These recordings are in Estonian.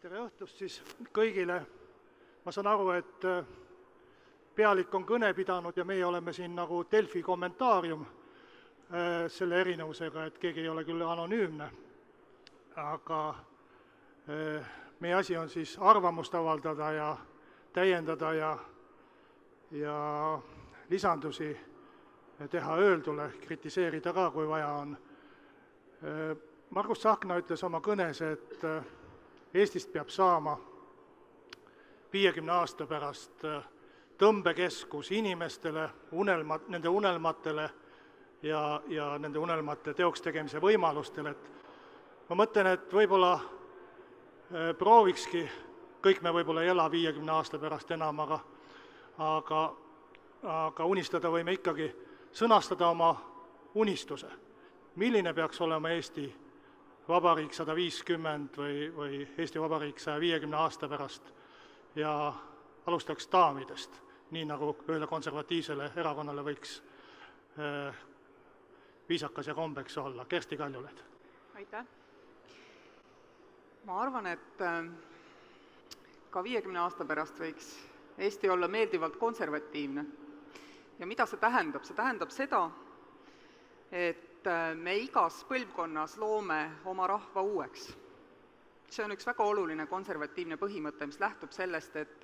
Tere õhtust siis kõigile. Ma saan aru, et pealik on kõne pidanud ja meie oleme siin nagu Delfi kommentaarium selle erinevusega, et keegi ei ole küll anonüümne. Aga meie asi on siis arvamust avaldada ja täiendada ja lisandusi teha öeldule, kritiseerida ka, kui vaja on. Margus Tsahkna ütles oma kõnes, et Eestist peab saama 50 aasta pärast tõmbekeskus inimestele, nende unelmatele ja nende unelmate teoks tegemise võimalustele. Ma mõtlen, et võib-olla proovikski, kõik me võib-olla ei ela 50 aasta pärast enam, aga unistada võime ikkagi sõnastada oma unistuse. Milline peaks olema Eesti Vabariik 150 või Eesti Vabariik 150 aasta pärast ja alustaks daamidest, nii nagu ühele konservatiivsele erakonnale võiks viisakas ja kombeks olla. Kersti Kaljulaid. Aitäh. Ma arvan, et ka 50 aasta pärast võiks Eesti olla meeldivalt konservatiivne. Ja mida see tähendab? See tähendab seda, et me igas põlvkonnas loome oma rahva uueks. See on üks väga oluline konservatiivne põhimõte, mis lähtub sellest, et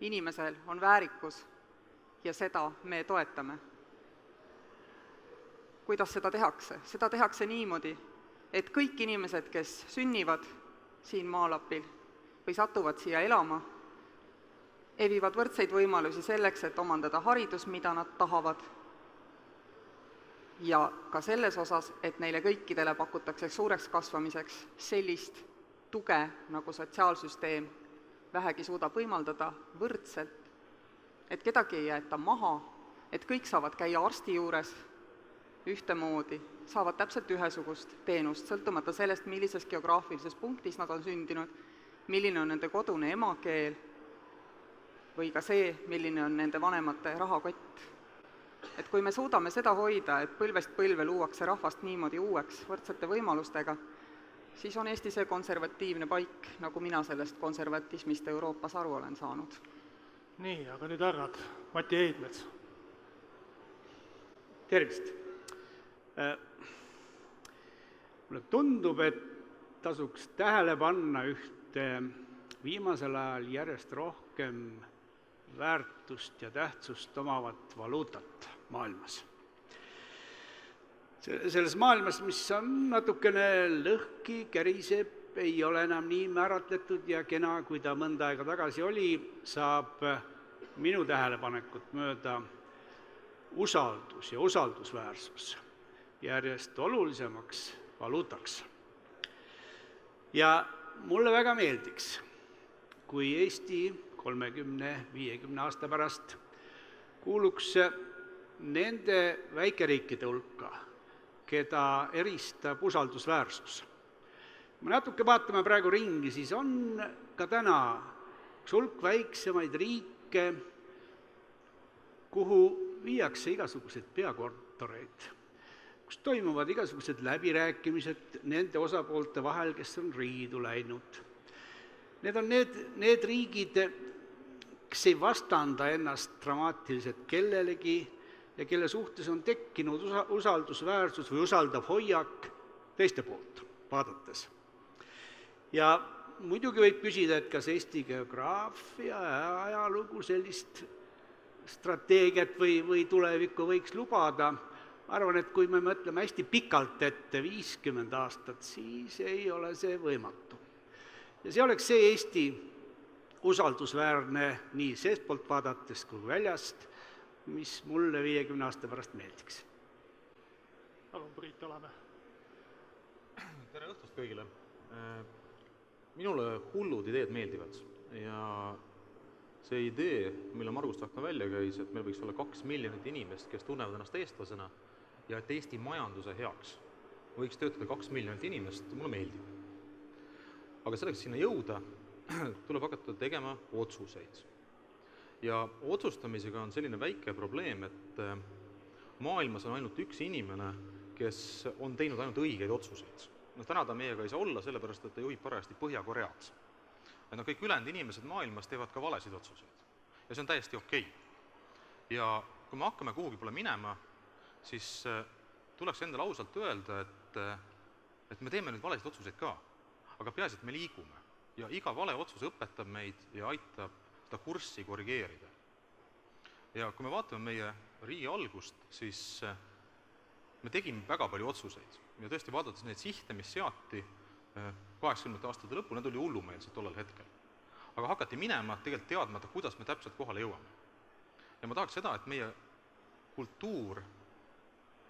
inimesel on väärikus ja seda me toetame. Kuidas seda tehakse? Seda tehakse niimoodi, et kõik inimesed, kes sünnivad siin maalapil või satuvad siia elama, evivad võrdseid võimalusi selleks, et omandada haridus, mida nad tahavad, ja ka selles osas, et neile kõikidele pakutakse suureks kasvamiseks sellist tuge, nagu sotsiaalsüsteem vähegi suudab võimaldada võrdselt, et kedagi ei jäeta maha, et kõik saavad käia arsti juures ühtemoodi, saavad täpselt ühesugust teenust, sõltumata sellest, millises geograafilises punktis nad on sündinud, milline on nende kodune emakeel või ka see, milline on nende vanemate rahakott. Et kui me suudame seda hoida, et põlvest põlve luuakse rahvast niimoodi uueks võrdsete võimalustega, siis on Eesti see konservatiivne paik, nagu mina sellest konservatismist Euroopas aru olen saanud. Nii, aga nüüd härrad, Mati Heidmets. Tervist! Mulle tundub, et tasuks tähele panna ühte viimasel ajal järjest rohkem väärtust ja tähtsust omavat valuutat maailmas. Selles maailmas, mis on natukene lõhki, käriseb, ei ole enam nii määratletud ja kena, kui ta mõnda aega tagasi oli, saab minu tähelepanekut mööda usaldus ja usaldusväärsus järjest olulisemaks valuutaks. Ja mulle väga meeldiks, kui Eesti 30-50 aasta pärast kuuluks nende väikeriikide hulka, keda eristab usaldusväärsus. Me natuke vaatame praegu ringi, siis on ka täna üks hulk väiksemaid riike, kuhu viiakse igasuguseid peakortoreid, kus toimuvad igasugused läbirääkimised nende osapoolte vahel, kes on riidu läinud. Need on need riigid, kes ei vastanda ennast dramaatiliselt kellelegi ja kelle suhtes on tekkinud usaldusväärsus või usaldav hoiak teiste poolt vaadates. Ja muidugi võib küsida, et kas Eesti geograafia ja ajalugu sellist strateegiat või tulevikku võiks lubada. Ma arvan, et kui me mõtleme hästi pikalt ette 50 aastat, siis ei ole see võimatu. Ja see oleks see Eesti usaldusväärne nii seestpoolt vaadates kui väljast, mis mulle 50 aasta pärast meeldiks. Palun, Priit Alame. Tere õhtust kõigile. Minule hullud ideed meeldivad ja see idee, mille Margus Tsahkna välja käis, et meil võiks olla 2 miljonit inimest, kes tunnevad ennast eestlasena ja et Eesti majanduse heaks võiks töötada 2 miljonit inimest, mulle meeldib. Aga selleks sinna jõuda, tuleb hakata tegema otsuseid. Ja otsustamisega on selline väike probleem, et maailmas on ainult üks inimene, kes on teinud ainult õigeid otsuseid. Täna ta meiega ei saa olla, sellepärast, et ta juhib parajasti Põhja-Koread. et no kõik ülejäänud inimesed maailmas teevad ka valesid otsuseid. Ja see on täiesti okei. Ja kui me hakkame kuhugi poole minema, siis tuleks endale ausalt öelda, et me teeme nüüd valesid otsuseid ka, aga peaasi, et me liigume. Ja iga vale otsus õpetab meid ja aitab seda kurssi korrigeerida. Ja kui me vaatame meie riigi algust, siis me tegime väga palju otsuseid. Ja tõesti vaadates neid sihte, mis seati 80. aastate lõpul, need oli hullumeelsed tollel hetkel. Aga hakati minema tegelikult teadmata, kuidas me täpselt kohale jõuame. Ja ma tahaks seda, et meie kultuur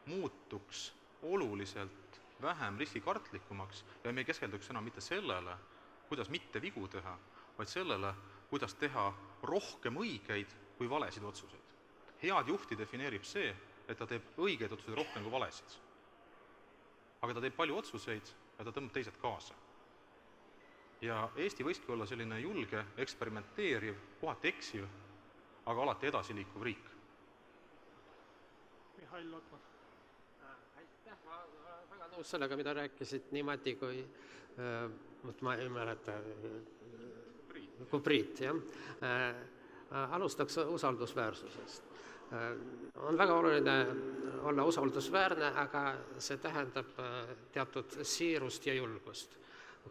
muutuks oluliselt vähem riskikartlikumaks ja me ei keskelduks enam mitte sellele, kuidas mitte vigu teha, vaid sellele, kuidas teha rohkem õigeid kui valesid otsuseid. Head juhti defineerib see, et ta teeb õigeid otsuseid rohkem kui valesid. Aga ta teeb palju otsuseid ja ta tõmbab teised kaasa. Ja Eesti võiski olla selline julge, eksperimenteeriv, kohati eksiv, aga alati edasiliikuv riik. Mihhail Lotman. Aitäh, ma väga nõus sellega, mida rääkisid nii Mati kui ma ei mäleta, kui Priit, jah. Alustaks usaldusväärsusest. On väga oluline olla usaldusväärne, aga see tähendab teatud siirust ja julgust.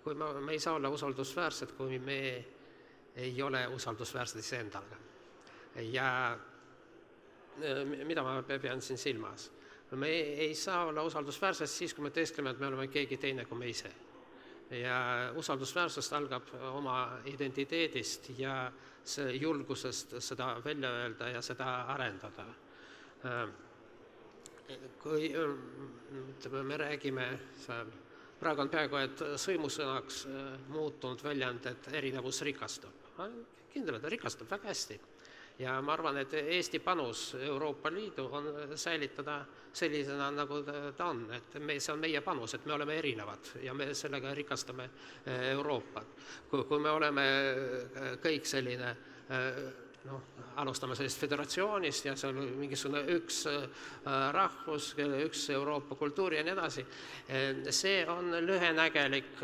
Kui me ei saa olla usaldusväärsed, kui me ei ole usaldusväärsed iseendaga. Ja mida ma pean siin silmas? Me ei saa olla usaldusväärsed siis, kui me teeskleme, et me oleme keegi teine kui me ise. Ja usaldusväärsust algab oma identiteedist ja julgusest seda välja öelda ja seda arendada. Kui me räägime seal, praegu on peaaegu, et sõimusõnaks muutunud väljend, et erinevus rikastab. Kindlasti rikastab väga hästi. Ja ma arvan, et Eesti panus Euroopa Liidu on säilitada sellisena, nagu ta on. Et see on meie panus, et me oleme erinevad ja me sellega rikastame Euroopat. Kui me oleme kõik selline, alustame sellest föderatsioonist ja see on mingisugune üks rahvus, üks Euroopa kultuur ja nii edasi, see on lühenägelik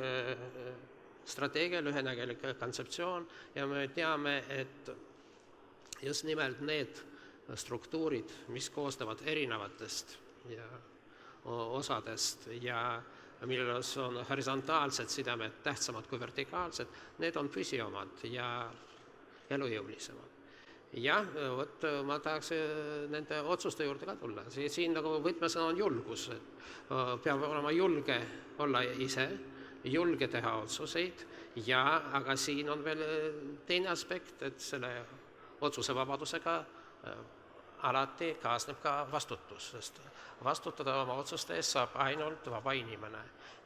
strateegia, lühenägelik kontseptsioon ja me teame, et just nimelt need struktuurid, mis koostavad erinevatest osadest ja millel on horisontaalsed sidemed tähtsamad kui vertikaalsed, need on püsivamad ja elujõulisemad. Jah, ma tahaks nende otsuste juurde ka tulla. Siin nagu võtmesõna on julgus. Peab olema julge olla ise, julge teha otsuseid, aga siin on veel teine aspekt, et selle otsusevabadusega alati kaasneb ka vastutus, sest vastutada oma otsuste eest saab ainult vaba inimene.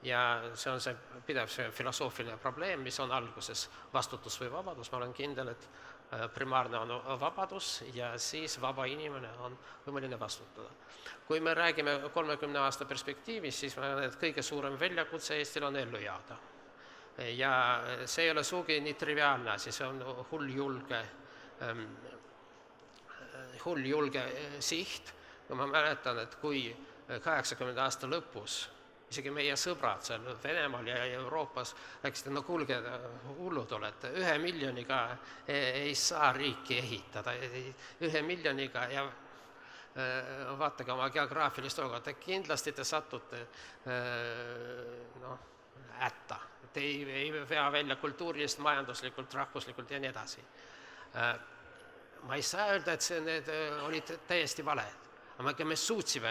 Ja see on see pidev filosoofiline probleem, mis on alguses vastutus või vabadus. Ma olen kindel, et primaarne on vabadus ja siis vaba inimene on võimeline vastutada. Kui me räägime 30 aasta perspektiivis, siis ma näen, et kõige suurem väljakutse Eestil on ellu jääda. Ja see ei ole sugugi nii triviaalne asi, see on hulljulge siht. Ma mäletan, et kui 80 aasta lõpus isegi meie sõbrad seal Venemaal ja Euroopas rääkisid, no kuulge, hullud olete, 1 miljoniga ei saa riiki ehitada, 1 miljoniga ja vaatage oma geograafilist olukorda, kindlasti te satute hätta. Te ei vea välja kultuuriliselt, majanduslikult, rahvuslikult ja nii edasi. Ma ei saa öelda, et need olid täiesti valed, aga me suutsime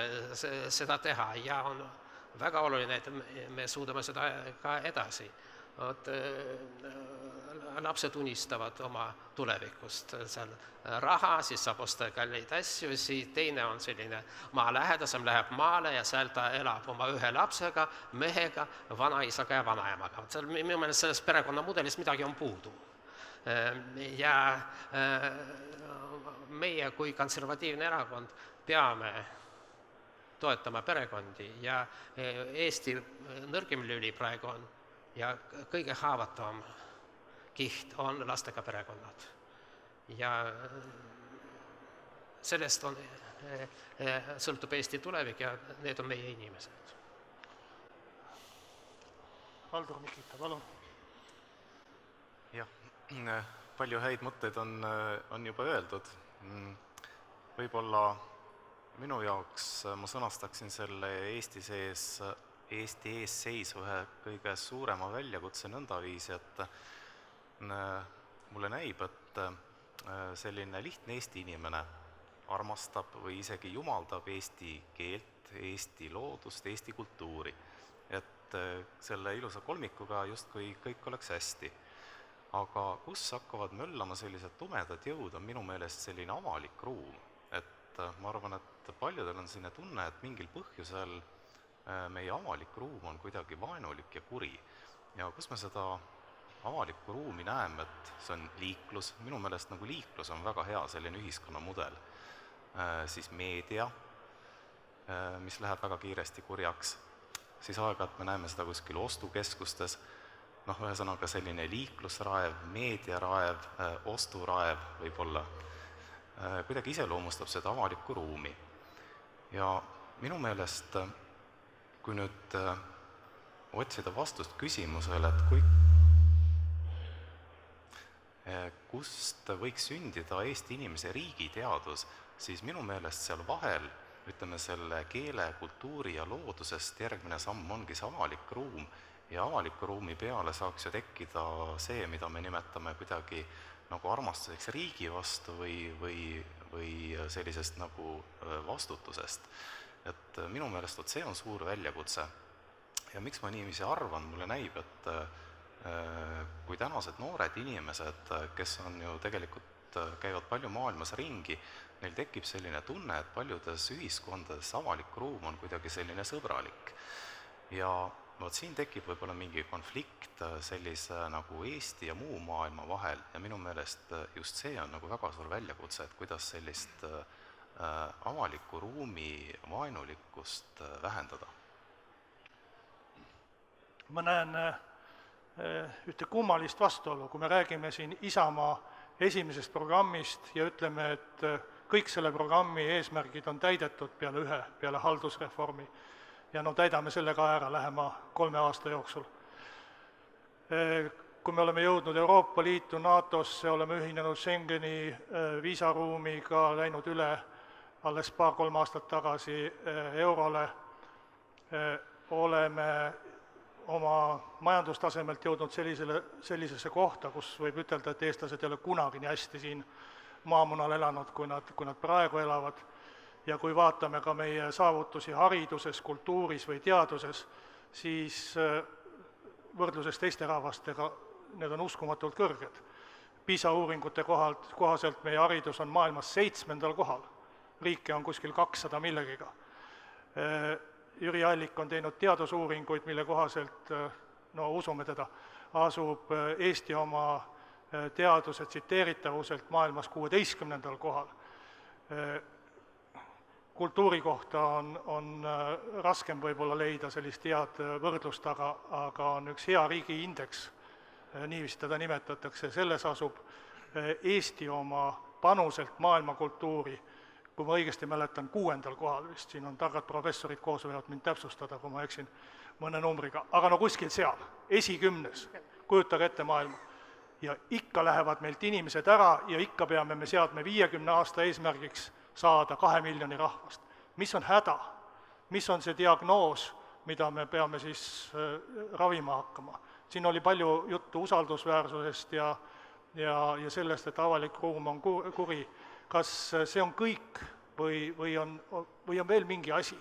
seda teha ja on väga oluline, et me suudame seda ka edasi. Lapsed unistavad oma tulevikust. Seal raha, siis saab osta kalleid asju, siis teine on selline maalähedasem, läheb maale ja seal ta elab oma 1 lapsega, mehega, vanaisaga ja vanaemaga. Minu meelest selles perekonnamudelis midagi on puudu. Ja meie kui konservatiivne erakond peame toetama perekondi ja Eesti nõrgim lüli praegu on ja kõige haavatavam kiht on lastega perekonnad. Ja sellest sõltub Eesti tulevik ja need on meie inimesed. Valdur Mikita, palun. Jah, Palju häid mõtteid on juba öeldud. Võib-olla minu jaoks ma sõnastaksin selle Eesti ees seisva ühe kõige suurema väljakutse nõndaviisi, et mulle näib, et selline lihtne Eesti inimene armastab või isegi jumaldab eesti keelt, Eesti loodust, Eesti kultuuri. Et selle ilusa kolmikuga justkui kõik oleks hästi. Aga kus hakkavad möllama sellised tumedad jõud, on minu meelest selline avalik ruum. Et ma arvan, et paljudel on selline tunne, et mingil põhjusel meie avalik ruum on kuidagi vaenulik ja kuri. Ja kus me seda avalikku ruumi näeme, et see on liiklus, minu meelest nagu liiklus on väga hea selline ühiskonnamudel. Siis meedia, mis läheb väga kiiresti kurjaks, siis aeg-ajalt me näeme seda kuskil ostukeskustes, ühesõnaga selline liiklusraev, meediaraev, osturaev võib-olla, kuidagi iseloomustab seda avalikku ruumi. Ja minu meelest, kui nüüd otsida vastust küsimusele, et kust võiks sündida Eesti inimese riigiteadus, siis minu meelest seal vahel, ütleme selle keele, kultuuri ja loodusest järgmine samm ongi see avalik ruum, ja avaliku ruumi peale saaks ju tekkida see, mida me nimetame kuidagi nagu armastuseks riigi vastu või sellisest nagu vastutusest. Et minu meelest see on suur väljakutse. Ja miks ma niiviisi arvan, mulle näib, et kui tänased noored inimesed, kes on ju tegelikult käivad palju maailmas ringi, neil tekib selline tunne, et paljudes ühiskondades avalik ruum on kuidagi selline sõbralik. Ja siin tekib võib-olla mingi konflikt sellise nagu Eesti ja muu maailma vahel ja minu meelest just see on nagu väga suur väljakutse, et kuidas sellist avaliku ruumi vaenulikkust vähendada. Ma näen ühte kummalist vastuolu, kui me räägime siin Isamaa esimesest programmist ja ütleme, et kõik selle programmi eesmärgid on täidetud peale haldusreformi. Ja täidame selle ka ära lähema 3 aasta jooksul. Kui me oleme jõudnud Euroopa Liitu, NATO-sse, oleme ühinenud Schengeni viisaruumiga, läinud üle alles 2-3 aastat tagasi eurole, oleme oma majandustasemelt jõudnud sellisesse kohta, kus võib ütelda, et eestlased ei ole kunagi nii hästi siin maamunal elanud, kui nad praegu elavad. Ja kui vaatame ka meie saavutusi hariduses, kultuuris või teaduses, siis võrdluses teiste rahvastega need on uskumatult kõrged. PISA uuringute kohaselt meie haridus on maailmas 7. kohal, riike on kuskil 200 millegiga. Jüri Allik on teinud teadusuuringuid, mille kohaselt, usume teda, asub Eesti oma teaduse tsiteeritavuselt maailmas 16. kohal. Kultuuri kohta on raskem võib-olla leida sellist head võrdlust, aga on üks hea riigi indeks, niiviisi teda nimetatakse, selles asub Eesti oma panuselt maailmakultuuri, kui ma õigesti mäletan, 6. kohal vist, siin on targad professorid koos, võivad mind täpsustada, kui ma eksin mõne numbriga, aga kuskil seal, esikümnes, kujutage ette maailma. Ja ikka lähevad meilt inimesed ära ja ikka peame me seadme 50 aasta eesmärgiks saada 2 miljoni rahvast. Mis on häda? Mis on see diagnoos, mida me peame siis ravima hakkama? Siin oli palju juttu usaldusväärsusest ja sellest, et avalik ruum on kuri. Kas see on kõik või on veel mingi asi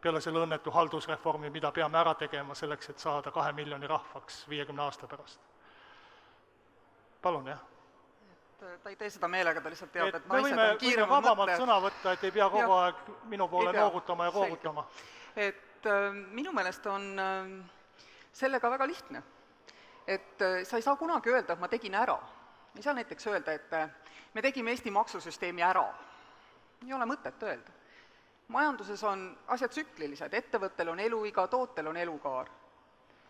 peale selle õnnetu haldusreformi, mida peame ära tegema selleks, et saada 2 miljoni rahvaks 50 aasta pärast? Palun, jah. Ta ei tee seda meelega, ta lihtsalt teab, et me võime vabamalt sõna võtta, et ei pea kogu aeg minu poole noogutama ja koogutama. Et minu meelest on sellega väga lihtne. Et sa ei saa kunagi öelda, et ma tegin ära. Ei saa näiteks öelda, et me tegime Eesti maksusüsteemi ära. Ei ole mõtet öelda. Majanduses on asjad tsüklilised, ettevõttel on eluiga, tootel on elukaar.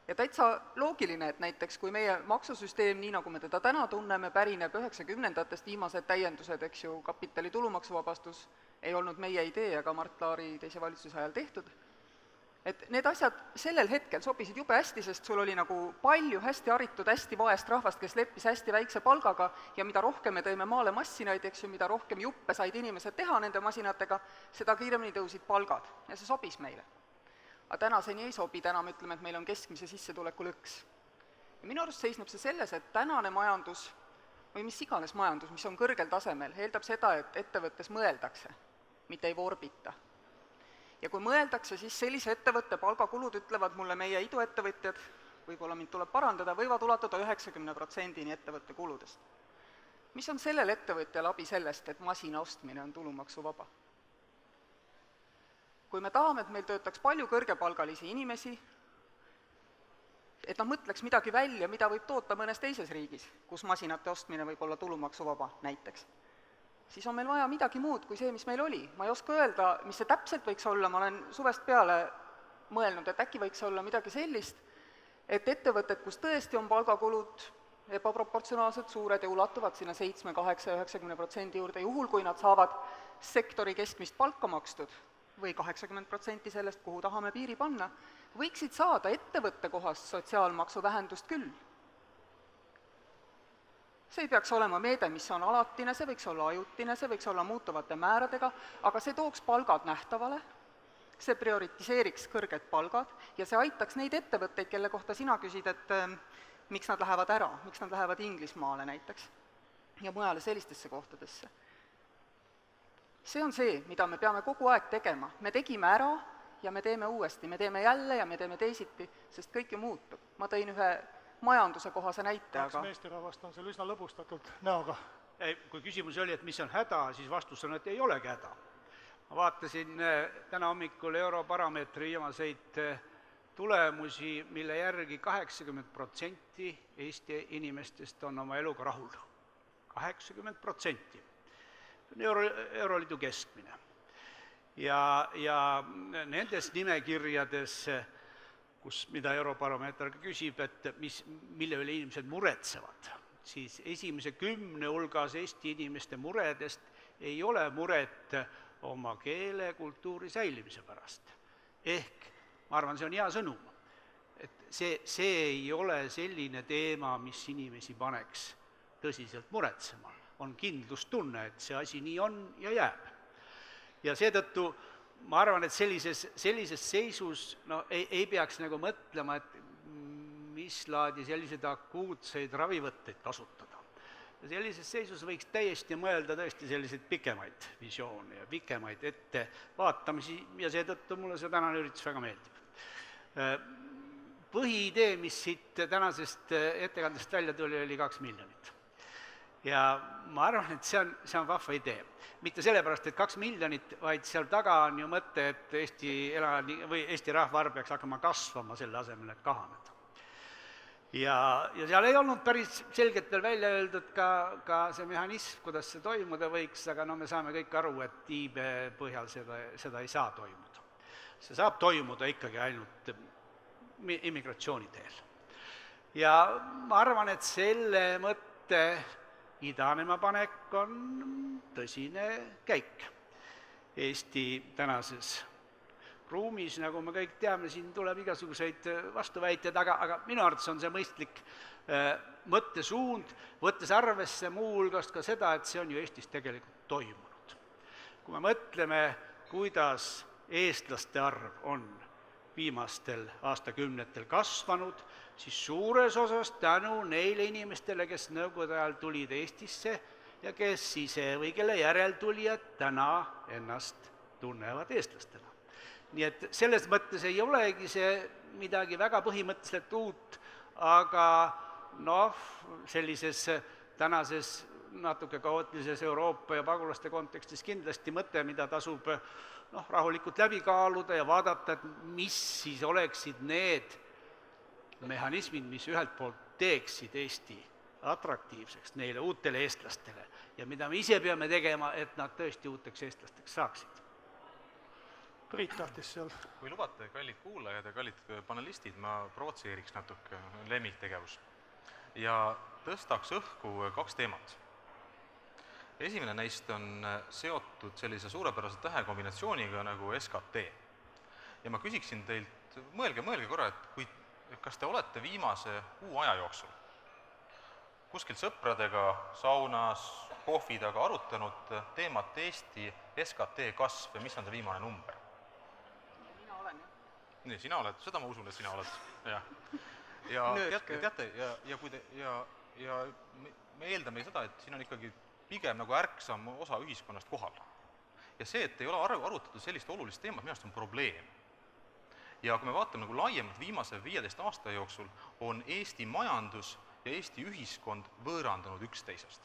Ja täitsa loogiline, et näiteks kui meie maksusüsteem, nii nagu me teda täna tunneme, pärineb 90-ndatest viimased täiendused, eks ju, kapitali tulumaksuvabastus ei olnud meie idee ega Mart Laari teise valitsuse ajal tehtud, et need asjad sellel hetkel sobisid jube hästi, sest sul oli nagu palju hästi haritud, hästi vaest rahvast, kes leppis hästi väikse palgaga ja mida rohkem me tõime maale massinaid, eks ju, mida rohkem juppe said inimesed teha nende masinatega, seda kiiremini tõusid palgad ja see sobis meile. Aga tänaseni ei sobi, täna me ütleme, et meil on keskmise sissetuleku lõks. Ja minu arust seisneb see selles, et tänane majandus või mis iganes majandus, mis on kõrgel tasemel, eeldab seda, et ettevõttes mõeldakse, mitte ei vorbita. Ja kui mõeldakse, siis sellise ettevõtte palgakulud, ütlevad mulle meie iduettevõtjad, võib-olla mind tuleb parandada, võivad ulatuda 90% ettevõtte kuludest. Mis on sellel ettevõtjal abi sellest, et masina ostmine on tulumaksuvaba? Kui me tahame, et meil töötaks palju kõrgepalgalisi inimesi, et nad mõtleks midagi välja, mida võib toota mõnes teises riigis, kus masinate ostmine võib olla tulumaksuvaba näiteks, siis on meil vaja midagi muud kui see, mis meil oli. Ma ei oska öelda, mis see täpselt võiks olla, ma olen suvest peale mõelnud, et äkki võiks olla midagi sellist, et ettevõtted, kus tõesti on palgakulud ebaproportsionaalselt suured ja ulatuvad sinna 7, 8, 90% juurde, juhul kui nad saavad sektori keskmist palka makstud või 80% sellest, kuhu tahame piiri panna, võiksid saada ettevõtte kohast sotsiaalmaksu vähendust küll. See ei peaks olema meede, mis on alatine, see võiks olla ajutine, see võiks olla muutuvate määradega, aga see tooks palgad nähtavale, see prioritiseeriks kõrged palgad ja see aitaks neid ettevõtteid, kelle kohta sina küsid, et miks nad lähevad ära, miks nad lähevad Inglismaale näiteks ja mujale sellistesse kohtadesse. See on see, mida me peame kogu aeg tegema. Me tegime ära ja me teeme uuesti, me teeme jälle ja me teeme teisiti, sest kõik ju muutub. Ma tõin ühe majanduse kohase näite, Kaks meesterahvast on seal üsna lõbustatult näoga. Kui küsimus oli, et mis on häda, siis vastus on, et ei olegi häda. Ma vaatasin täna hommikul Europarameetri viimaseid tulemusi, mille järgi 80% Eesti inimestest on oma eluga rahul. 80%. Euroliidu keskmine. Ja nendes nimekirjades, mida Eurobaromeeter küsib, et mille üle inimesed muretsevad, siis esimese 10 hulgas Eesti inimeste muredest ei ole muret oma keele, kultuuri säilimise pärast. Ehk, ma arvan, see on hea sõnum, et see ei ole selline teema, mis inimesi paneks tõsiselt muretsema. On kindlustunne, et see asi nii on ja jääb. Ja seetõttu ma arvan, et sellises seisus ei peaks nagu mõtlema, et mis laadi selliseid akuutseid ravivõtteid kasutada. Ja sellises seisus võiks täiesti mõelda tõesti selliseid pikemaid visioone ja pikemaid ettevaatamisi ja seetõttu mulle see tänane üritus väga meeldib. Põhiidee, mis siit tänasest ettekandest välja tuli, oli 2 miljonit. Ja ma arvan, et see on vahva idee. Mitte sellepärast, et 2 miljonit, vaid seal taga on ju mõte, et Eesti rahvaarv peaks hakkama kasvama selle asemel, et kahaneda. Ja seal ei olnud päris selgelt veel välja öeldud ka see mehhanism, kuidas see toimuda võiks, aga me saame kõik aru, et iibe põhjal seda ei saa toimuda. See saab toimuda ikkagi ainult immigratsiooni teel. Ja ma arvan, et selle mõtte idanema panek on tõsine käik Eesti tänases ruumis, nagu me kõik teame, siin tuleb igasuguseid vastuväiteid, aga minu arvates on see mõistlik mõttesuund, võttes arvesse muu hulgast ka seda, et see on ju Eestis tegelikult toimunud. Kui me mõtleme, kuidas eestlaste arv on viimastel aastakümnetel kasvanud, siis suures osas tänu neile inimestele, kes nõukogude ajal tulid Eestisse ja kes ise või kelle järeltulijad täna ennast tunnevad eestlastena. Nii et selles mõttes ei olegi see midagi väga põhimõtteliselt uut, aga sellises tänases natuke kaootilises Euroopa ja pagulaste kontekstis kindlasti mõte, mida tasub rahulikult läbi kaaluda ja vaadata, et mis siis oleksid need mehhanismid, mis ühelt poolt teeksid Eesti atraktiivseks neile uutele eestlastele ja mida me ise peame tegema, et nad tõesti uuteks eestlasteks saaksid. Priit tahtis seal. Kui lubate, kallid kuulajad ja kallid panelistid, ma provotseeriks natuke lemmiktegevus ja tõstaks õhku 2 teemat. Esimene neist on seotud sellise suurepärase tähekombinatsiooniga nagu SKT. Ja ma küsiksin teilt et mõelge korra, et kas te olete viimase kuu aja jooksul kuskilt sõpradega saunas, kohvi taga arutanud teemat Eesti SKT kasv ja mis on see viimane number? Mina olen, jah. Nii, sina oled, seda ma usun, et sina oled, jah. Ja teate, ja me eeldame seda, et siin on ikkagi pigem nagu ärksam osa ühiskonnast kohal. Ja see, et ei ole arutatud sellist olulist teemat, minu arust on probleem. Ja kui me vaatame nagu laiemalt viimase 15 aasta jooksul, on Eesti majandus ja Eesti ühiskond võõrandunud üksteisest.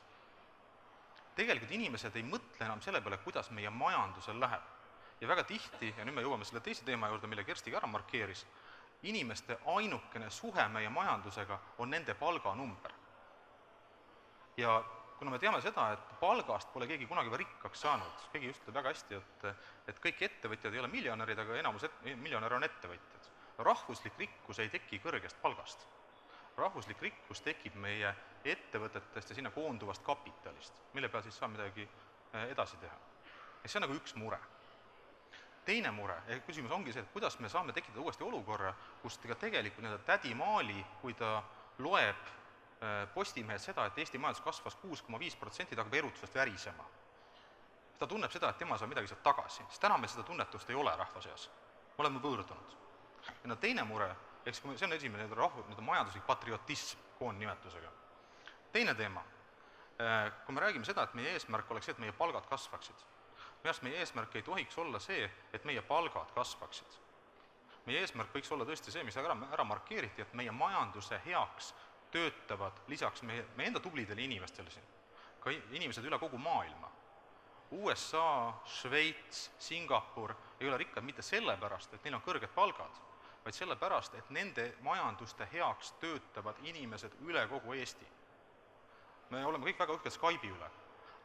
Tegelikult inimesed ei mõtle enam selle peale, kuidas meie majandusel läheb. Ja väga tihti, ja nüüd me jõuame selle teise teema juurde, mille Kersti ära markeeris, inimeste ainukene suhe meie majandusega on nende palganumber. Ja kuna me teame seda, et palgast pole keegi kunagi veel rikkaks saanud, keegi just ütleb väga hästi, et kõik ettevõtjad ei ole miljonärid, aga enamus miljonäre on ettevõtjad. Rahvuslik rikkus ei teki kõrgest palgast. Rahvuslik rikkus tekib meie ettevõtetest ja sinna koonduvast kapitalist, mille peal siis saab midagi edasi teha. Ja see on nagu üks mure. Teine mure, küsimus ongi see, et kuidas me saame tekitada uuesti olukorra, kus tegelikult tädi Maali, kui ta loeb Postimehes seda, et Eesti majandus kasvas 6,5%, ta hakkab erutusest värisema. Ta tunneb seda, et tema saab midagi sealt tagasi, sest enam meil seda tunnetust ei ole rahva seas. Me oleme võõrdunud. Ja teine mure, see on esimene majanduslik patriotism koondnimetusega. Teine teema, kui me räägime seda, et meie eesmärk oleks see, et meie palgad kasvaksid. Meie eesmärk ei tohiks olla see, et meie palgad kasvaksid. Meie eesmärk võiks olla tõesti see, mis ära markeeriti, et meie majanduse heaks töötavad lisaks meie enda tublidele inimestele siin, ka inimesed üle kogu maailma. USA, Šveits, Singapur ei ole rikkad mitte sellepärast, et neil on kõrged palgad, vaid sellepärast, et nende majanduste heaks töötavad inimesed üle kogu Eesti. Me oleme kõik väga uhked Skype'i üle,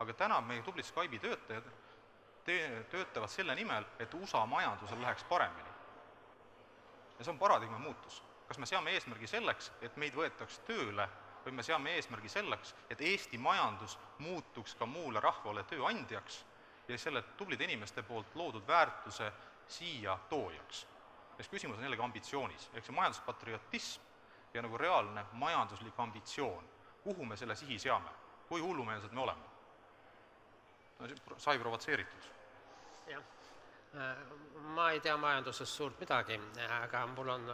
aga täna meie tublid Skype'i töötajad töötavad selle nimel, et USA majandusel läheks paremini. Ja see on paradigma muutus. Kas me seame eesmärgi selleks, et meid võetaks tööle, või me seame eesmärgi selleks, et Eesti majandus muutuks ka muule rahvale tööandjaks ja selle tublide inimeste poolt loodud väärtuse siia toojaks. Ja küsimus on jällegi ambitsioonis, ehk see majanduspatriotism ja nagu reaalne majanduslik ambitsioon. Kuhu me selle sihi seame? Kui hullumeelsed me oleme? Sai provotseeritud. Jah. Ma ei tea majandusest suurt midagi, aga mul on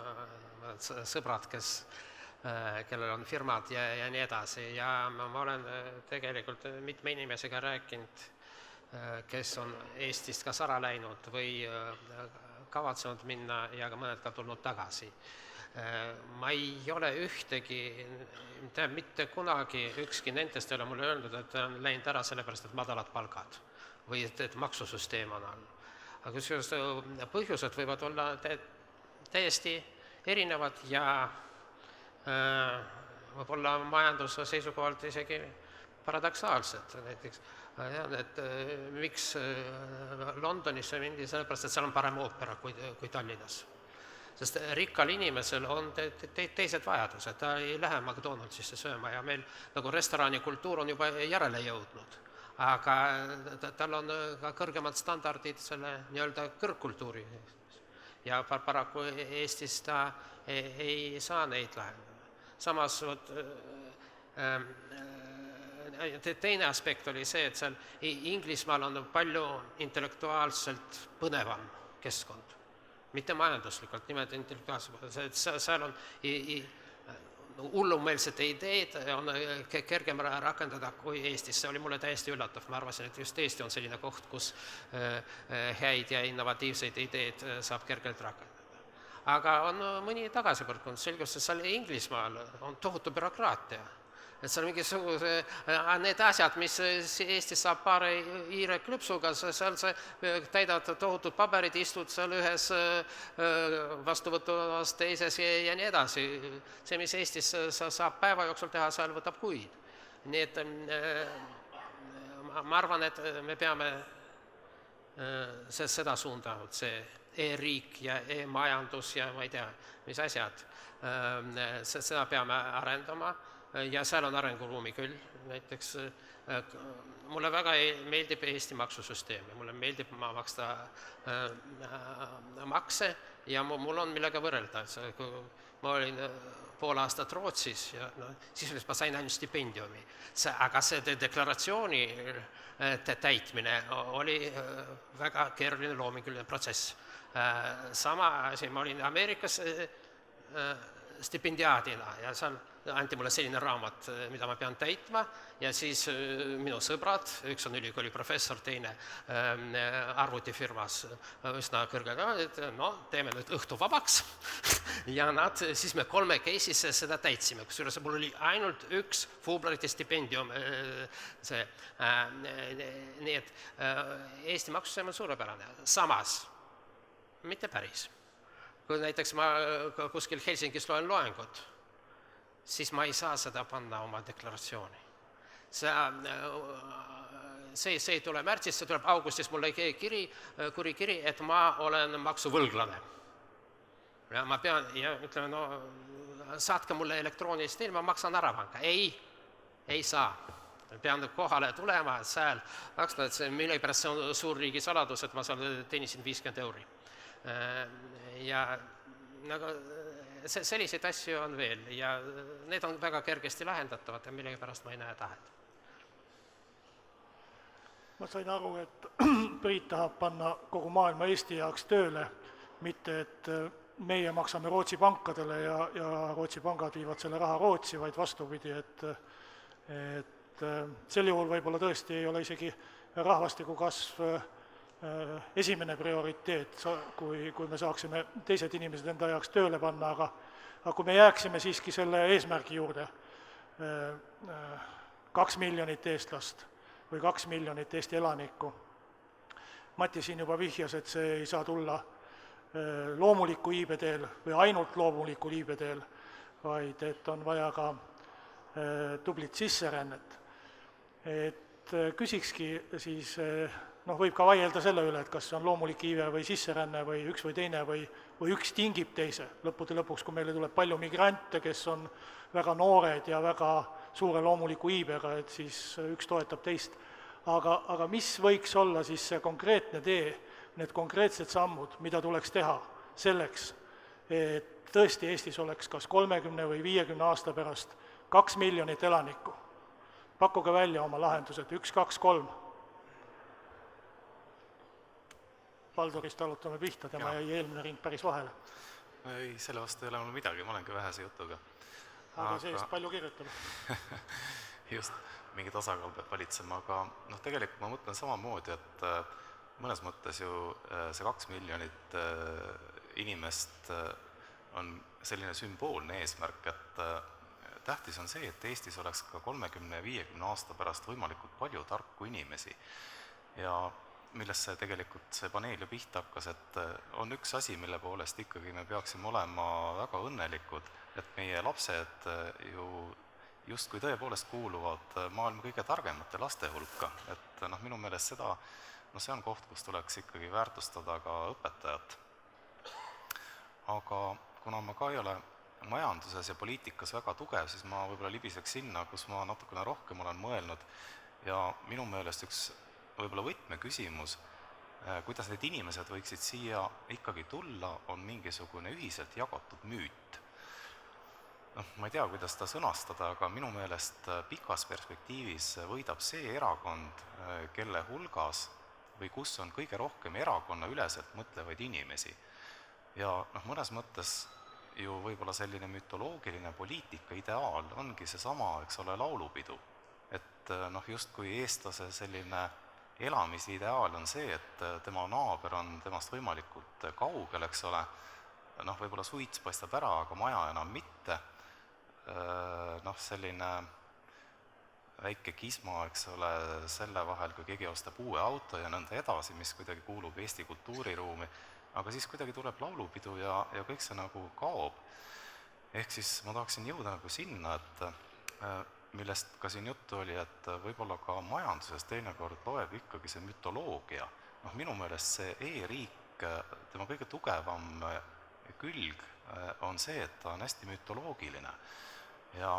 sõbrad, kellel on firmad ja nii edasi ja ma olen tegelikult mitme inimesega rääkinud, kes on Eestist kas ära läinud või kavatsenud minna ja ka mõned ka tulnud tagasi. Ma ei ole mitte kunagi ükski nendest ei ole mulle öelnud, et on läinud ära sellepärast, et madalad palgad või et maksusüsteem on all. Aga põhjused võivad olla täiesti erinevad ja võib-olla majanduse seisukohalt isegi paradoksaalsed. Näiteks, et miks Londonisse mindi, sellepärast, et seal on parem oopera kui Tallinnas. Sest rikkal inimesel on teised vajadused, ta ei lähe McDonaldsisse sööma ja meil nagu restoranikultuur on juba järele jõudnud. Aga tal on ka kõrgemad standardid selle nii-öelda kõrgkultuuri. Ja paraku Eestis ta ei saa neid lahendada. Samas teine aspekt oli see, et seal Inglismaal on palju intellektuaalselt põnevam keskkond. Mitte majanduslikult, nimelt intellektuaalselt. Seal on hullumeelsed ideed on kergem rakendada kui Eestis. See oli mulle täiesti üllatav. Ma arvasin, et just Eesti on selline koht, kus häid ja innovatiivseid ideed saab kergelt rakendada. Aga on mõni tagasipõrkunud. Selgus, et seal Inglismaal on tohutu bürokraatia. Et seal need asjad, mis Eestis saab paari hiire klüpsuga, seal täidad tohutud paberid, istud seal ühes vastuvõtuvas teises ja nii edasi. See, mis Eestis saab päeva jooksul teha, seal võtab kuid. Nii et ma arvan, et me peame seda suunda, see e-riik ja e-majandus ja ma ei tea, mis asjad, seda peame arendama. Ja seal on arenguruumi küll, näiteks mulle väga meeldib Eesti maksusüsteem ja mulle meeldib maksta makse ja mul on millega võrrelda. Ma olin pool aastat Rootsis ja sisuliselt ma sain ainult stipendiumi. Aga see deklaratsiooni täitmine oli väga keeruline loominguline protsess. Sama asi, ma olin Ameerikas stipendiaadina ja seal anti mulle selline raamat, mida ma pean täitma ja siis minu sõbrad, üks on ülikooli professor, teine arvutifirmas üsna kõrgega, et teeme nüüd õhtu vabaks ja siis me kolmekesi seda täitsime, kusjuures mul oli ainult üks Fulbrighti stipendium. Nii et Eesti maksusüsteem on suurepärane, samas mitte päris. Kui näiteks ma kuskil Helsingis loen loengut, siis ma ei saa seda panna oma deklaratsiooni. See ei tule märtsis, see tuleb augustis mulle kuri kiri, et ma olen maksuvõlglane. Ja ma pean, ja ütleme, saatke mulle elektroonilist teel, ma maksan ära panka. Ei saa. Pean kohale tulema, sääl maksma, et mille pärast see on suur riigisaladus, et ma seal teenisin 50 €. Ja nagu selliseid asju on veel ja need on väga kergesti lahendatavad ja mille pärast ma ei näe tahet. Ma sain aru, et Priit tahab panna kogu maailma Eesti jaoks tööle, mitte et meie maksame Rootsi pankadele ja Rootsi pangad viivad selle raha Rootsi, vaid vastupidi, et sel juhul võib-olla tõesti ei ole isegi rahvastiku kasv esimene prioriteet, kui me saaksime teised inimesed enda jaoks tööle panna, aga kui me jääksime siiski selle eesmärgi juurde, 2 miljonit eestlast või 2 miljonit Eesti elanikku. Mati siin juba vihjas, et see ei saa tulla loomuliku iibe teel või ainult loomuliku iibe teel, vaid et on vaja ka tublit sisserännet. Et küsikski siis, võib ka vaielda selle üle, et kas see on loomulik iive või sisseränne või üks või teine või üks tingib teise. Lõppude lõpuks, kui meile tuleb palju migrante, kes on väga noored ja väga suure loomuliku iibega, et siis üks toetab teist. Aga mis võiks olla siis see konkreetne tee, need konkreetsed sammud, mida tuleks teha selleks, et tõesti Eestis oleks kas 30 või 50 aasta pärast 2 miljonit elanikku. Pakkuge välja oma lahendused, 1, 2, 3. Valdorist alutame pihta, tema jäi eelmine ring päris vahele. Ei, selle vastu ei ole mul midagi, ma olengi vähese jutuga. Aga seest palju kirjutab. Just, mingi tasakaal peab valitsema, aga tegelikult ma mõtlen samamoodi, et mõnes mõttes ju see 2 miljonit inimest on selline sümboolne eesmärk, et tähtis on see, et Eestis oleks ka 30-50 aasta pärast võimalikult palju tarku inimesi ja millest see tegelikult see paneel ju pihta hakkas, et on üks asi, mille poolest ikkagi me peaksime olema väga õnnelikud, et meie lapsed ju justkui tõepoolest kuuluvad maailma kõige targemate laste hulka, et minu meelest seda, see on koht, kus tuleks ikkagi väärtustada ka õpetajat. Aga kuna ma ka ei ole majanduses ja poliitikas väga tugev, siis ma võib-olla libiseks sinna, kus ma natukene rohkem olen mõelnud ja minu meelest üks võib-olla võtmeküsimus, kuidas need inimesed võiksid siia ikkagi tulla, on mingisugune ühiselt jagatud müüt. Ma ei tea, kuidas ta sõnastada, aga minu meelest pikas perspektiivis võidab see erakond, kelle hulgas või kus on kõige rohkem erakonna üleselt mõtlevaid inimesi. Ja mõnes mõttes ju võib-olla selline mütoloogiline poliitika ideaal ongi seesama, eks ole, laulupidu. Et justkui eestlase selline elamisideaal on see, et tema naaber on temast võimalikult kaugel, eks ole, võib-olla suits paistab ära, aga maja enam mitte, selline väike kisma, eks ole, selle vahel, kui keegi ostab uue auto ja nõnda edasi, mis kuidagi kuulub Eesti kultuuriruumi, aga siis kuidagi tuleb laulupidu ja kõik see nagu kaob. Ehk siis ma tahaksin jõuda nagu sinna, et millest ka siin juttu oli, et võib-olla ka majanduses teinekord loeb ikkagi see mütoloogia. Minu meelest see e-riik, tema kõige tugevam külg on see, et ta on hästi mütoloogiline. Ja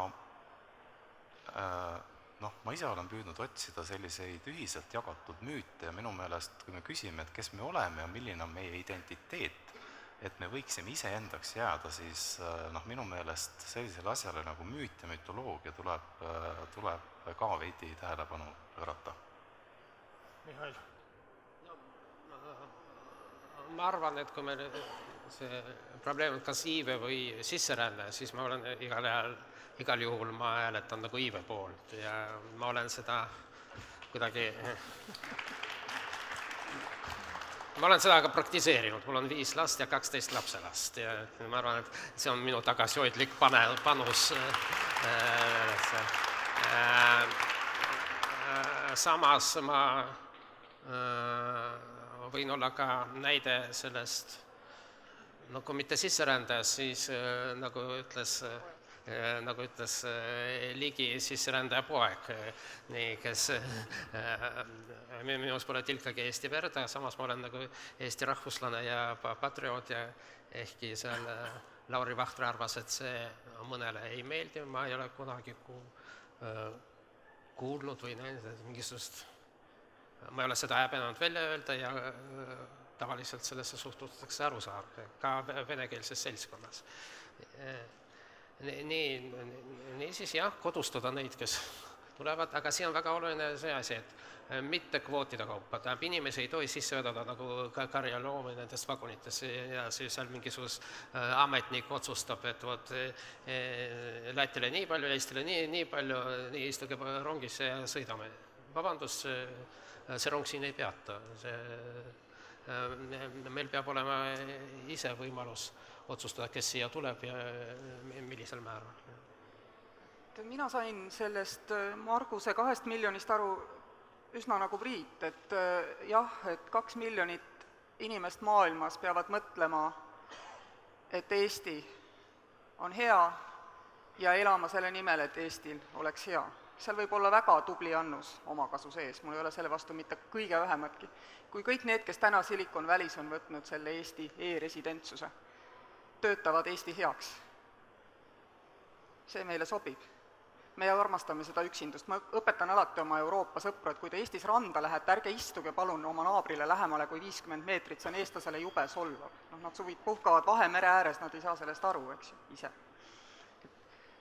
ma ise olen püüdnud otsida selliseid ühiselt jagatud müüte ja minu meelest, kui me küsime, et kes me oleme ja milline on meie identiteet, et me võiksime iseendaks jääda, siis minu meelest sellisele asjale nagu müüt ja mütoloogia tuleb ka veidi tähelepanu pöörata. Mihhail. Ma arvan, et kui meil see probleem on kas iive või sisseränne, siis ma olen igal juhul ma hääletan nagu iive poolt ja ma olen seda kuidagi ma olen seda ka praktiseerinud, mul on 5 last ja 12 lapselast ja ma arvan, et see on minu tagasihoidlik panus. Samas ma võin olla ka näide sellest, kui mitte sisserändas, siis nagu ütles Ligi sisserändaja poeg, kes minus pole tilkagi Eesti verd, aga samas ma olen nagu Eesti rahvuslane ja patrioot ja ehkki seal Lauri Vahtre arvas, et see mõnele ei meeldi, ma ei ole kunagi kuulnud või näinud mingisugust, ma ei ole seda häbenenud välja öelda ja tavaliselt sellesse suhtutakse arusaadavalt, ka venekeelses seltskonnas. Niisiis jah, kodustada neid, kes tulevad, aga siin on väga oluline see asi, et mitte kvootide kaupa, tähendab, inimesi ei tohi sisse vedada nagu karjaloomi nendest vagunitesse ja siis seal mingisugus ametnik otsustab, et vot Lätile nii palju, Eestile nii palju, nii istuge rongisse ja sõidame. Vabandust, see rong siin ei peata. Meil peab olema ise võimalus otsustada, kes siia tuleb ja millisel määral. Mina sain sellest Marguse 2 miljonist aru üsna nagu Priit, et jah, et 2 miljonit inimest maailmas peavad mõtlema, et Eesti on hea ja elama selle nimel, et Eestil oleks hea. Seal võib olla väga tubli annus omakasu sees, mul ei ole selle vastu mitte kõige vähematki. Kui kõik need, kes täna Silicon Valley's on võtnud selle Eesti e-residentsuse, töötavad Eesti heaks. See meile sobib. Me armastame seda üksindust. Ma õpetan alati oma Euroopa sõpru, et kui te Eestis randa lähete, ärge istuge palun oma naabrile lähemale kui 50 meetrit, see on eestlasele jube solvav. Nad puhkavad Vahemere ääres, nad ei saa sellest aru, eks ju, ise.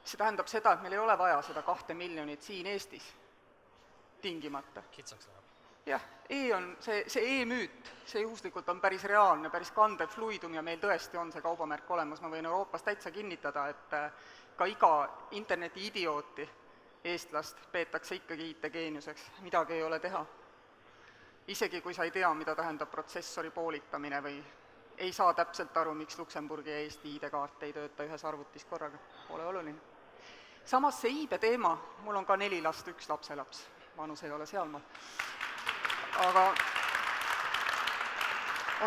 See tähendab seda, et meil ei ole vaja seda 2 miljonit siin Eestis tingimata. Kitsaks läheb. Jah, see e-müüt, see juhuslikult on päris reaalne, päris kandev fluidum ja meil tõesti on see kaubamärk olemas. Ma võin Euroopas täitsa kinnitada, et ka iga interneti idiooti eestlast peetakse ikkagi IT-geeniuseks, midagi ei ole teha. Isegi kui sa ei tea, mida tähendab protsessori poolitamine või ei saa täpselt aru, miks Luksemburgi ja Eesti ID-kaart ei tööta ühes arvutis korraga, pole oluline. Samas see iibe teema, mul on ka 4 last, 1 lapselaps, vanus ei ole sealmaal. Aga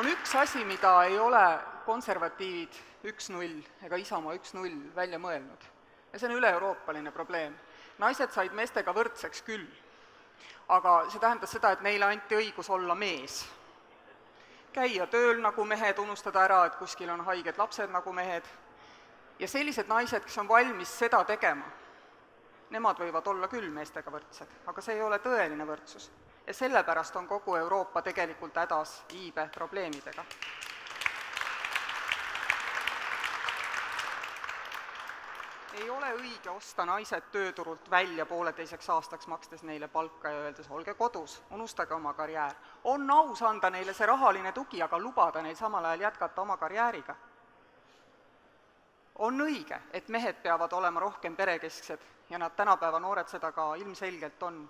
on üks asi, mida ei ole konservatiivid 1-0 ega Isamaa 1-0 välja mõelnud. Ja see on üle-euroopaline probleem. Naised said meestega võrdseks küll, aga see tähendas seda, et neile anti õigus olla mees. Käia tööl nagu mehed, unustada ära, et kuskil on haiged lapsed nagu mehed. Ja sellised naised, kes on valmis seda tegema, nemad võivad olla küll meestega võrdsed, aga see ei ole tõeline võrdsus. Ja sellepärast on kogu Euroopa tegelikult hädas iibe probleemidega. Ei ole õige osta naised tööturult välja 1,5 aastaks, makstes neile palka ja öeldes, olge kodus, unustage oma karjäär. On aus anda neile see rahaline tugi, aga lubada neil samal ajal jätkata oma karjääriga. On õige, et mehed peavad olema rohkem perekesksed ja nad tänapäeva noored seda ka ilmselgelt on.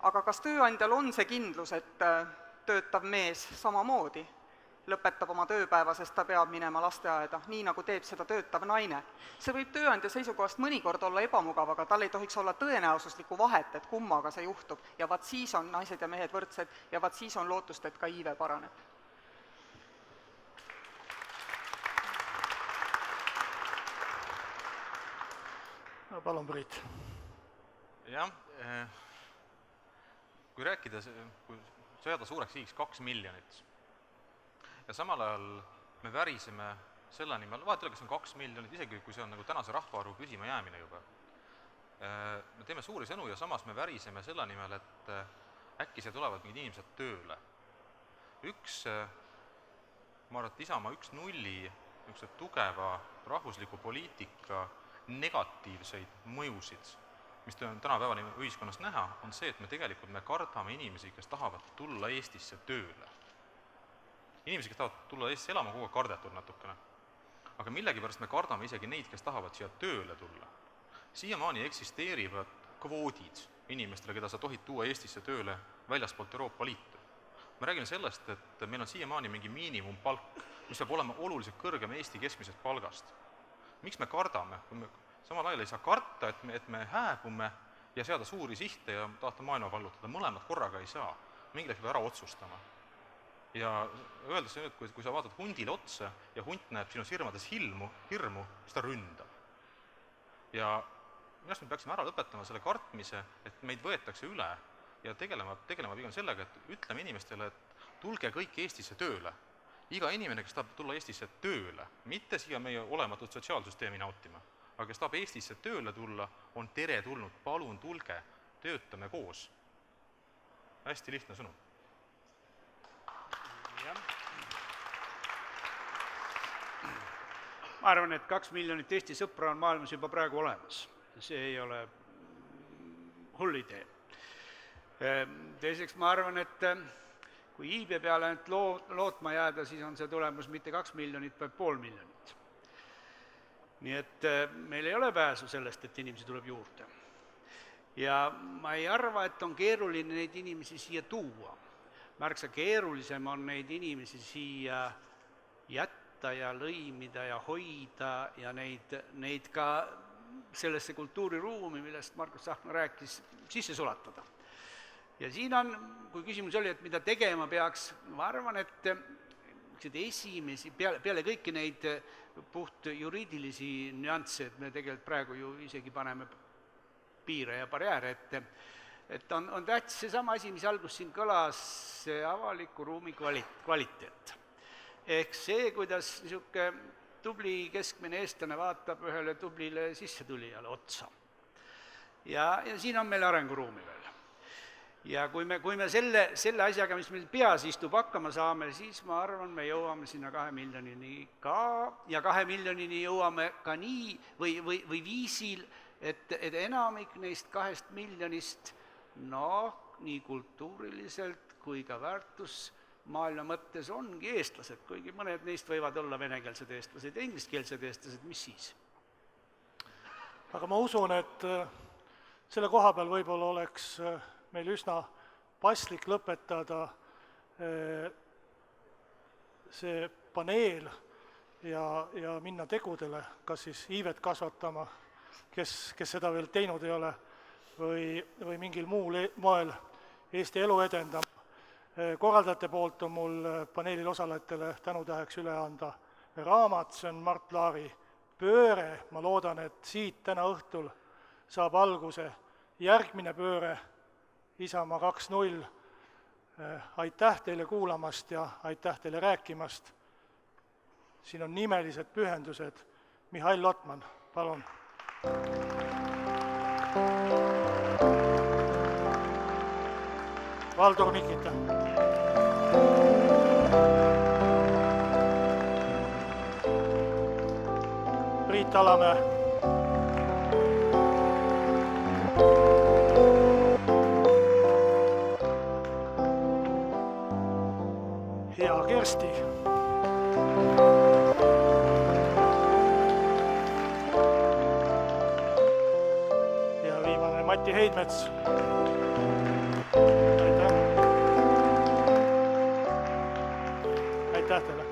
Aga kas tööandjal on see kindlus, et töötav mees samamoodi lõpetab oma tööpäeva, sest ta peab minema lasteaeda, nii nagu teeb seda töötav naine? See võib tööandja seisukohast mõnikord olla ebamugav, aga tal ei tohiks olla tõenäosuslikku vahet, et kummaga see juhtub. Ja vaat siis on naised ja mehed võrdsed ja vaat siis on lootust, et ka iive paraneb. No, palun, Priit. Jah, kui rääkida, kui seada suureks sihiks 2 miljonit ja samal ajal me väriseme selle nimel, vahet ei ole, kas on 2 miljonit, isegi kui see on nagu tänase rahvaarvu püsima jäämine juba, me teeme suuri sõnu ja samas me väriseme selle nimel, et äkki siia tulevad mingid inimesed tööle. Ma arvan, et Isamaa üks nulli tugeva rahvusliku poliitika negatiivseid mõjusid, mis on tänapäeval ühiskonnas näha, on see, et me kardame inimesi, kes tahavad tulla Eestisse tööle. Inimesi, kes tahavad tulla Eestisse elama, kogu aeg kardetud natukene. Aga millegipärast me kardame isegi neid, kes tahavad siia tööle tulla. Siiamaani eksisteerivad kvoodid inimestele, keda sa tohid tuua Eestisse tööle väljaspoolt Euroopa Liitu. Me räägime sellest, et meil on siiamaani mingi miinimumpalk, mis peab olema oluliselt kõrgem Eesti keskmisest palgast. Miks me kardame? Samal ajal ei saa karta, et me hääbume ja seada suuri sihte ja tahta maailma vallutada. Mõlemad korraga ei saa. Mingil hetkel ära otsustama. Ja öeldes nüüd, kui sa vaatad hundile otsa ja hunt näeb sinu sirmades hirmu, siis ta ründab. Ja minu arust me peaksime ära lõpetama selle kartmise, et meid võetakse üle ja tegelema pigem sellega, et ütleme inimestele, et tulge kõik Eestisse tööle. Iga inimene, kes tahab tulla Eestisse tööle, mitte siia meie olematut sotsiaalsüsteemi nautima, aga kes tahab Eestisse tööle tulla, on tere tulnud, palun tulge, töötame koos. Hästi lihtne sõnum. Ma arvan, et 2 miljonit Eesti sõpra on maailmas juba praegu olemas. See ei ole hull idee. Teiseks ma arvan, et kui iibe peale ainult lootma jääda, siis on see tulemus mitte 2 miljonit, vaid 500 miljonit. Nii et meil ei ole pääsu sellest, et inimesi tuleb juurde. Ja ma ei arva, et on keeruline neid inimesi siia tuua. Märksa keerulisem on neid inimesi siia jätta ja lõimida ja hoida ja neid ka sellesse kultuuriruumi, millest Markus Tsahkna rääkis, sisse sulatada. Ja siin on, kui küsimus oli, et mida tegema peaks, ma arvan, et esimesi, peale kõiki neid puht juriidilisi nüansse, et me tegelikult praegu ju isegi paneme piire ja barjääre ette, et on tähtis seesama asi, mis algus siin kõlas, see avaliku ruumi kvaliteet. Ehk see, kuidas niisugune tubli keskmine eestlane vaatab ühele tublile sissetulijale otsa. Ja siin on meil arenguruumi veel. Ja kui me selle asjaga, mis meil peas istub, hakkama saame, siis ma arvan, me jõuame sinna 2 miljonini ka, ja 2 miljonini jõuame ka nii või viisil, et enamik neist 2 miljonist, nii kultuuriliselt kui ka väärtusmaailma mõttes ongi eestlased, kuigi mõned neist võivad olla venekeelsed eestlased ja ingliskeelsed eestlased, mis siis? Aga ma usun, et selle koha peal võib-olla oleks meil üsna paslik lõpetada see paneel ja minna tegudele, kas siis iivet kasvatama, kes seda veel teinud ei ole, või mingil muul moel Eesti elu edendama. Korraldajate poolt on mul paneelil osalejatele tänutäheks üle anda raamat, see on Mart Laari Pööre. Ma loodan, et siit täna õhtul saab alguse järgmine pööre, Isamaa 2.0. Aitäh teile kuulamast ja aitäh teile rääkimast. Siin on nimelised pühendused. Mihhail Lotman, palun. Valdur Mikita. Priit Alamäe. Hea Kersti. Ja viimane Mati Heidmets. Aitäh teile.